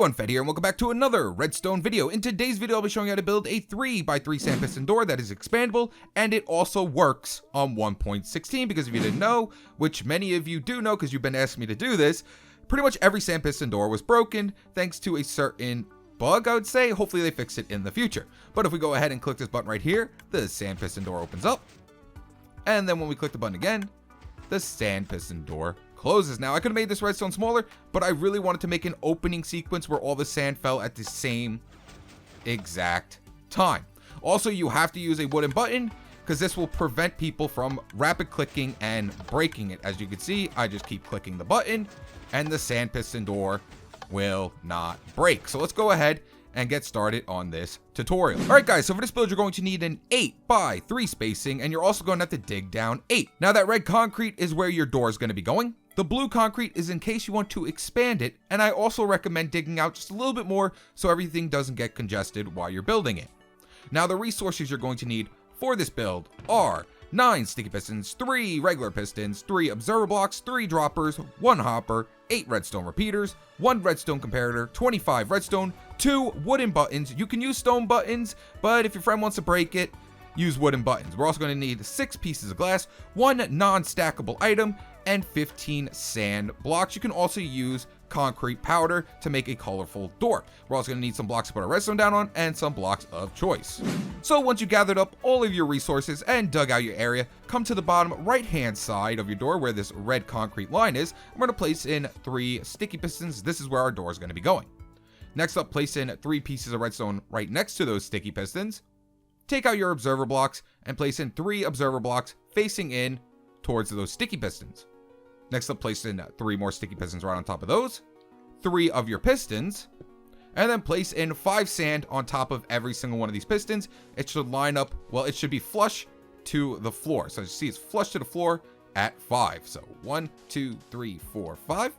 everyone, Fed here, and welcome back to another redstone video. In today's video, I'll be showing you how to build a 3x3 sand piston door that is expandable, and it also works on 1.16, because if you didn't know, which many of you do know because you've been asking me to do this, pretty much every sand piston door was broken thanks to a certain bug, I would say. Hopefully they fix it in the future. But if we go ahead and click this button right here, the sand piston door opens up. And then when we click the button again, the sand piston door closes. Now, I could have made this redstone smaller, but I really wanted to make an opening sequence where all the sand fell at the same exact time. Also, you have to use a wooden button because this will prevent people from rapid clicking and breaking it. As you can see, I just keep clicking the button and the sand piston door will not break. So let's go ahead and get started on this tutorial. All right, guys, so for this build, you're going to need an 8x3 spacing, and you're also going to have to dig down 8. Now, that red concrete is where your door is going to be going. The blue concrete is in case you want to expand it, and I also recommend digging out just a little bit more so everything doesn't get congested while you're building it. Now, the resources you're going to need for this build are 9 sticky pistons, 3 regular pistons, 3 observer blocks, 3 droppers, 1 hopper, 8 redstone repeaters, 1 redstone comparator, 25 redstone, 2 wooden buttons. You can use stone buttons, but if your friend wants to break it, use wooden buttons. We're also going to need 6 pieces of glass, 1 non-stackable item, and 15 sand blocks. You can also use concrete powder to make a colorful door. We're also going to need some blocks to put our redstone down on and some blocks of choice. So once you gathered up all of your resources and dug out your area, come to the bottom right hand side of your door where this red concrete line is. We're going to place in 3 sticky pistons. This is where our door is going to be going. Next up, place in 3 pieces of redstone right next to those sticky pistons. Take out your observer blocks and place in 3 observer blocks facing in towards those sticky pistons. Next up, place in 3 more sticky pistons right on top of those, 3 of your pistons, and then place in 5 sand on top of every single one of these pistons. It should line up, well, it should be flush to the floor. So as you see, it's flush to the floor at 5. So 1, 2, 3, 4, 5.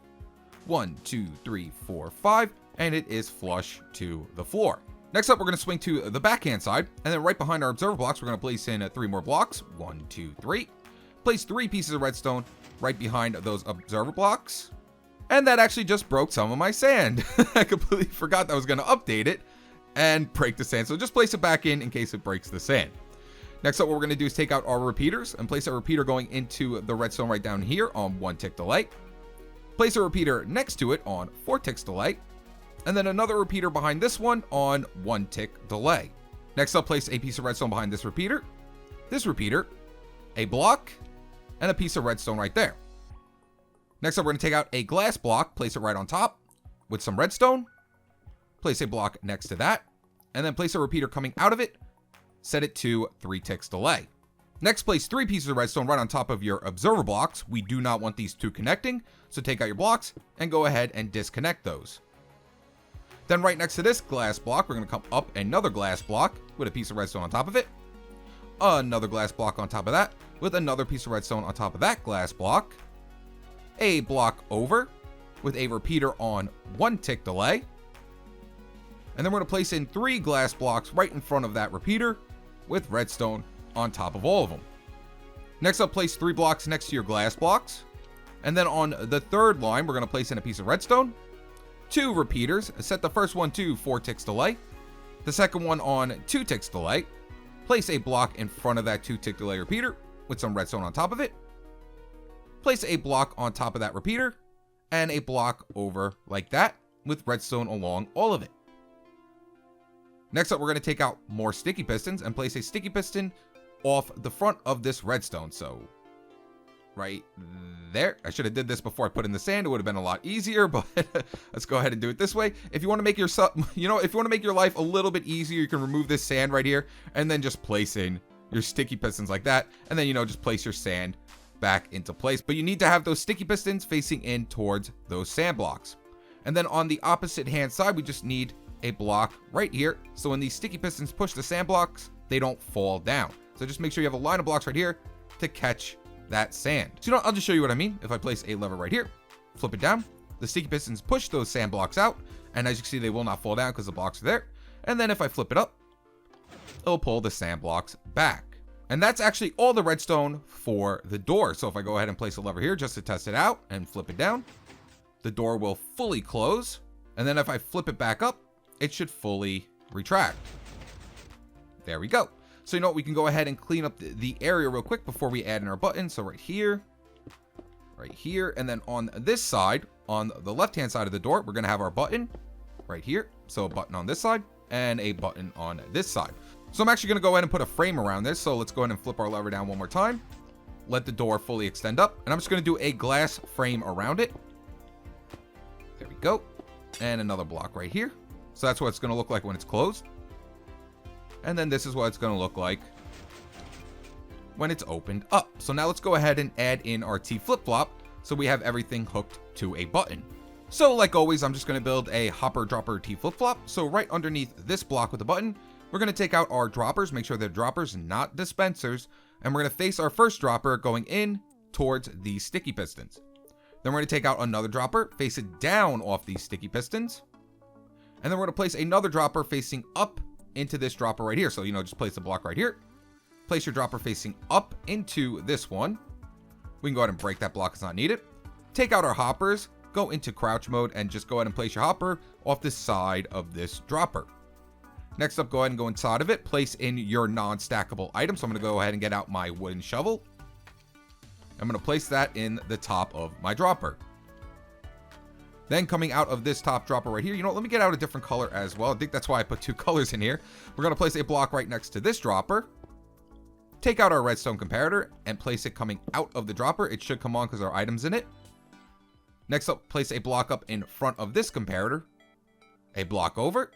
1, 2, 3, 4, 5. And it is flush to the floor. Next up, we're going to swing to the backhand side, and then right behind our observer blocks, we're going to place in 3 more blocks. 1, 2, 3. Place 3 pieces of redstone right behind those observer blocks. And that actually just broke some of my sand. I completely forgot that I was going to update it and break the sand. So just place it back in case it breaks the sand. Next up, what we're going to do is take out our repeaters and place a repeater going into the redstone right down here on 1 tick delay. Place a repeater next to it on 4 ticks delay. And then another repeater behind this one on 1 tick delay. Next up, place a piece of redstone behind this repeater, a block, and a piece of redstone right there. Next up, we're going to take out a glass block, place it right on top with some redstone, place a block next to that, and then place a repeater coming out of it, set it to 3 ticks delay. Next, place 3 pieces of redstone right on top of your observer blocks. We do not want these 2 connecting, so take out your blocks and go ahead and disconnect those. Then right next to this glass block, we're going to come up another glass block with a piece of redstone on top of it, another glass block on top of that, with another piece of redstone on top of that glass block, a block over with a repeater on 1 tick delay, and then we're going to place in 3 glass blocks right in front of that repeater with redstone on top of all of them. Next up, place 3 blocks next to your glass blocks, and then on the third line, we're going to place in a piece of redstone, 2 repeaters, set the first one to 4 ticks delay, the second one on 2 ticks delay, place a block in front of that 2 tick delay repeater with some redstone on top of it, place a block on top of that repeater, and a block over like that with redstone along all of it. Next up, we're going to take out more sticky pistons and place a sticky piston off the front of this redstone. So right there. I should have did this before I put in the sand. It would have been a lot easier, but let's go ahead and do it this way. If you want to make yourself, if you want to make your life a little bit easier, you can remove this sand right here and then just place in your sticky pistons like that. And then, just place your sand back into place. But you need to have those sticky pistons facing in towards those sand blocks. And then on the opposite hand side, we just need a block right here. So when these sticky pistons push the sand blocks, they don't fall down. So just make sure you have a line of blocks right here to catch that sand. So I'll just show you what I mean. If I place a lever right here, flip it down, the sticky pistons push those sand blocks out, and as you can see, they will not fall down because the blocks are there. And then if I flip it up, it'll pull the sand blocks back. And that's actually all the redstone for the door. So if I go ahead and place a lever here just to test it out and flip it down, the door will fully close. And then if I flip it back up, it should fully retract. There we go. So you know what, we can go ahead and clean up the area real quick before we add in our button. So right here, and then on this side, on the left-hand side of the door, we're gonna have our button right here. So a button on this side and a button on this side. So I'm actually gonna go ahead and put a frame around this. So let's go ahead and flip our lever down one more time. Let the door fully extend up, and I'm just gonna do a glass frame around it. There we go. And another block right here. So that's what it's gonna look like when it's closed. And then this is what it's gonna look like when it's opened up. So now let's go ahead and add in our T flip-flop so we have everything hooked to a button. So like always, I'm just gonna build a hopper dropper T flip-flop. So right underneath this block with the button, we're gonna take out our droppers, make sure they're droppers, not dispensers, and we're gonna face our first dropper going in towards these sticky pistons. Then we're gonna take out another dropper, face it down off these sticky pistons, and then we're gonna place another dropper facing up into this dropper right here. So, you know, just place the block right here. Place your dropper facing up into this one. We can go ahead and break that block, it's not needed. Take out our hoppers, go into crouch mode, and just go ahead and place your hopper off the side of this dropper. Next up, go ahead and go inside of it, place in your non-stackable item. So I'm gonna go ahead and get out my wooden shovel. I'm gonna place that in the top of my dropper. Then coming out of this top dropper right here, you know what, let me get out a different color as well. I think that's why I put two colors in here. We're gonna place a block right next to this dropper. Take out our redstone comparator and place it coming out of the dropper. It should come on because our item's in it. Next up, place a block up in front of this comparator. A block over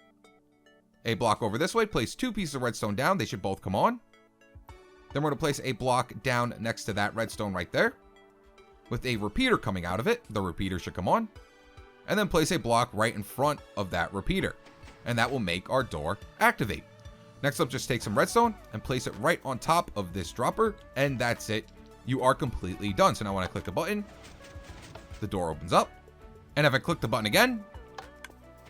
this way. Place two pieces of redstone down. They should both come on. Then we're gonna place a block down next to that redstone right there with a repeater coming out of it. The repeater should come on. And then place a block right in front of that repeater, and that will make our door activate. Next up, just take some redstone and place it right on top of this dropper, and that's it. You are completely done. So now when I click the button, the door opens up, and if I click the button again,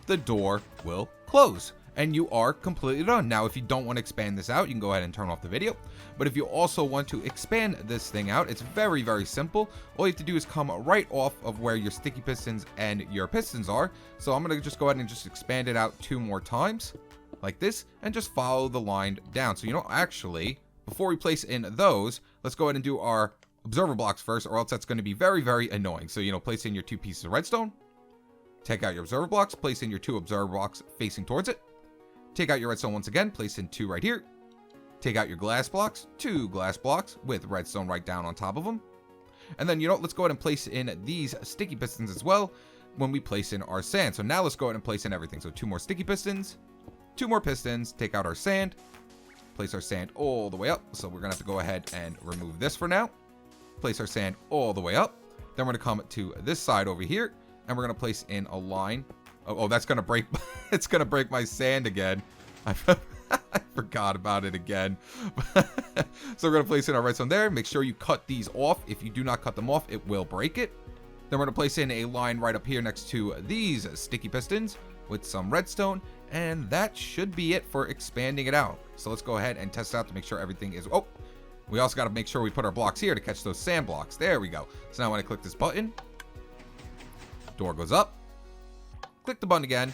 the door will close, and you are completely done. Now, if you don't want to expand this out, you can go ahead and turn off the video. But if you also want to expand this thing out, it's very, very simple. All you have to do is come right off of where your sticky pistons and your pistons are. So I'm going to just go ahead and just expand it out 2 more times like this, and just follow the line down. So, you know, actually, before we place in those, let's go ahead and do our observer blocks first, or else that's going to be very, very annoying. So, you know, place in your 2 pieces of redstone, take out your observer blocks, place in your 2 observer blocks facing towards it. Take out your redstone once again, place in 2 right here. Take out your glass blocks, 2 glass blocks with redstone right down on top of them. And then, you know, let's go ahead and place in these sticky pistons as well when we place in our sand. So now let's go ahead and place in everything. So 2 more sticky pistons, 2 more pistons, take out our sand, place our sand all the way up. So we're gonna have to go ahead and remove this for now. Place our sand all the way up. Then we're gonna come to this side over here, and we're gonna place in a line. Oh, that's gonna break. It's gonna break my sand again. I forgot about it again. So we're gonna place in our redstone there. Make sure you cut these off. If you do not cut them off, it will break it. Then we're gonna place in a line right up here next to these sticky pistons with some redstone, and that should be it for expanding it out. So let's go ahead and test out to make sure everything is. Oh, we also got to make sure we put our blocks here to catch those sand blocks. There we go. So now when I click this button, door goes up. Click the button again,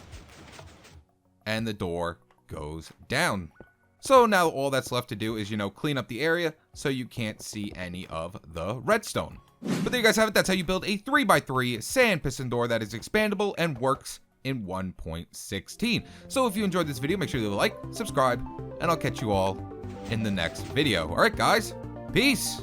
and the door goes down. So now all that's left to do is, you know, clean up the area so you can't see any of the redstone. But there you guys have it. That's how you build a 3x3 sand piston door that is expandable and works in 1.16. So if you enjoyed this video, make sure you leave a like, subscribe, and I'll catch you all in the next video. All right, guys, peace.